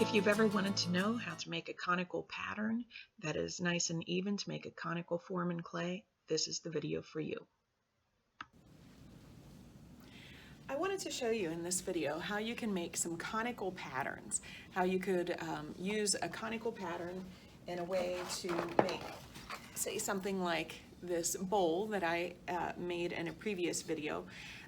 If you've ever wanted to know how to make a conical pattern that is nice and even to make a conical form in clay, this is the video for you. I wanted to show you in this video how you can make some conical patterns, how you could use a conical pattern in a way to make, say, something like this bowl that I made in a previous video.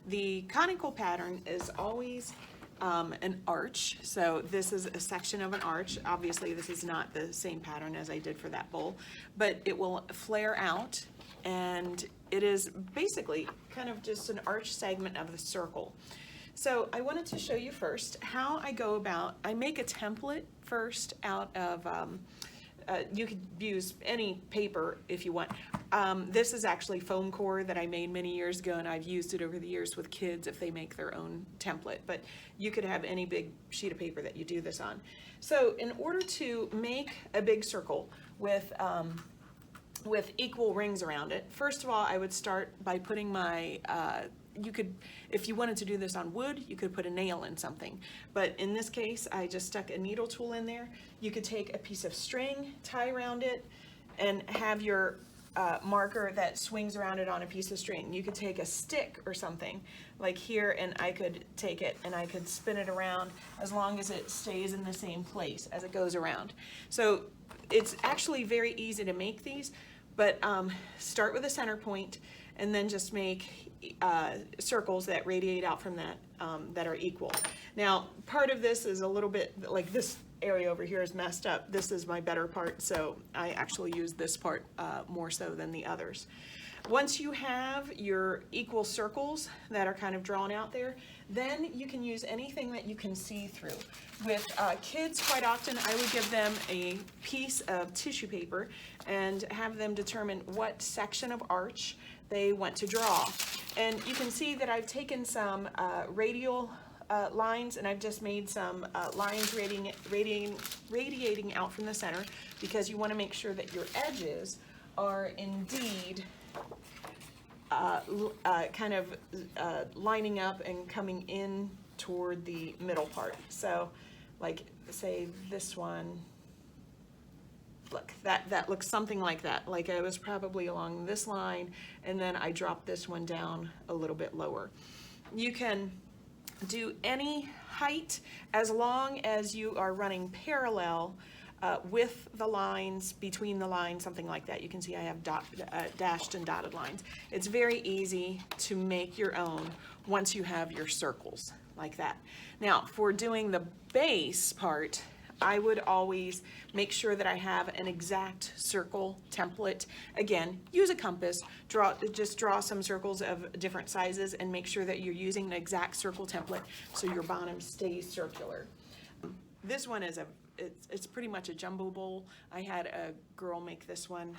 The conical pattern is always an arch, so this is a section of an arch. Obviously this is not the same pattern as I did for that bowl, but it will flare out, and it is basically kind of just an arch segment of the circle. So I wanted to show you first how I go about, I make a template first out of, you could use any paper if you want. This is actually foam core that I made many years ago, and I've used it over the years with kids if they make their own template, but you could have any big sheet of paper that you do this on. So in order to make a big circle with equal rings around it, first of all, I would start by putting my, you could, if you wanted to do this on wood, you could put a nail in something. But in this case, I just stuck a needle tool in there. You could take a piece of string, tie around it, and have your marker that swings around it on a piece of string. You could take a stick or something like here, and I could take it and I could spin it around as long as it stays in the same place as it goes around. So it's actually very easy to make these, but start with a center point and then just make circles that radiate out from that that are equal. Now, part of this is a little bit like this area over here is messed up. This is my better part, so I actually use this part more so than the others. Once you have your equal circles that are kind of drawn out there, then you can use anything that you can see through. With kids, quite often I would give them a piece of tissue paper and have them determine what section of arch they want to draw. And you can see that I've taken some radial lines, and I've just made some lines radiating out from the center, because you want to make sure that your edges are indeed kind of lining up and coming in toward the middle part. So like say this one, look, that looks something like that. Like I was probably along this line, and then I dropped this one down a little bit lower. You can do any height as long as you are running parallel with the lines, between the lines, something like that. You can see I have dashed and dotted lines. It's very easy to make your own once you have your circles like that. Now, for doing the base part, I would always make sure that I have an exact circle template. Again, use a compass, just draw some circles of different sizes, and make sure that you're using an exact circle template so your bottom stays circular. This one is it's pretty much a jumbo bowl. I had a girl make this one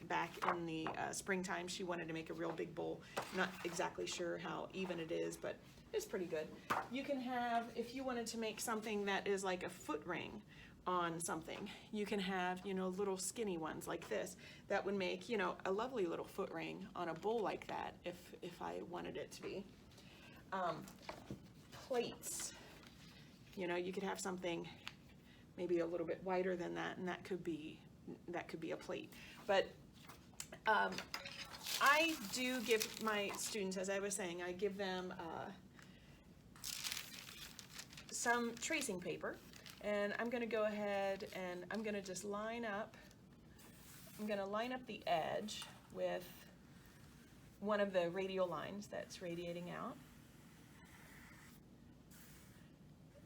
back in the springtime. She wanted to make a real big bowl. I'm not exactly sure how even it is, but it's pretty good. You can have, if you wanted to make something that is like a foot ring on something, you can have, you know, little skinny ones like this. That would make, you know, a lovely little foot ring on a bowl like that if I wanted it to be. Plates. You know, you could have something maybe a little bit wider than that, and that could be a plate. But I do give my students, as I was saying, I give them some tracing paper, and I'm going to go ahead and I'm going to just line up. I'm going to line up the edge with one of the radial lines that's radiating out,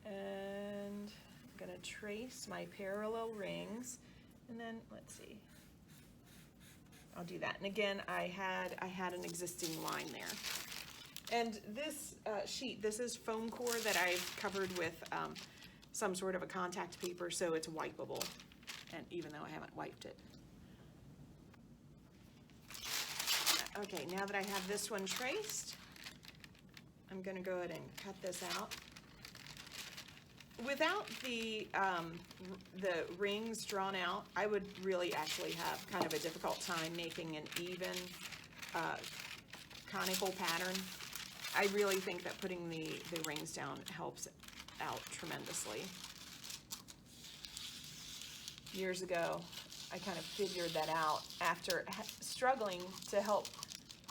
and I'm going to trace my parallel rings, and then let's see, I'll do that. And again, I had an existing line there. And this sheet, this is foam core that I've covered with some sort of a contact paper, so it's wipeable, and even though I haven't wiped it. Okay, now that I have this one traced, I'm going to go ahead and cut this out. Without the rings drawn out, I would really actually have kind of a difficult time making an even conical pattern. I really think that putting the rings down helps out tremendously. years ago, I kind of figured that out after struggling to help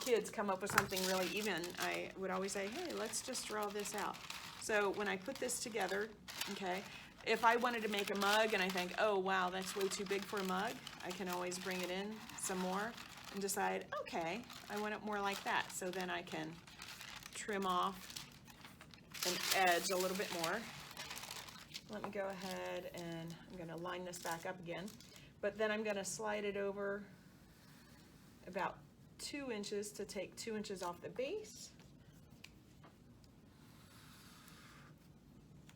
kids come up with something really even. I would always say, hey, let's just draw this out. So when I put this together, okay, if I wanted to make a mug and I think, oh wow, that's way too big for a mug, I can always bring it in some more and decide, okay, I want it more like that. So then I can trim off an edge a little bit more. Let me go ahead and I'm going to line this back up again, but then I'm going to slide it over about 2 inches to take 2 inches off the base.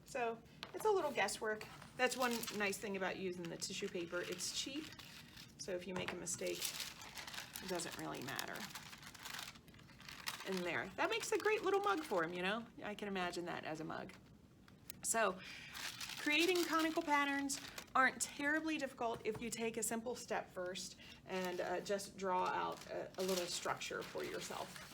So it's a little guesswork. That's one nice thing about using the tissue paper. It's cheap, so if you make a mistake, it doesn't really matter. In there, that makes a great little mug for him, you know? I can imagine that as a mug. So creating conical patterns aren't terribly difficult if you take a simple step first and just draw out a little structure for yourself.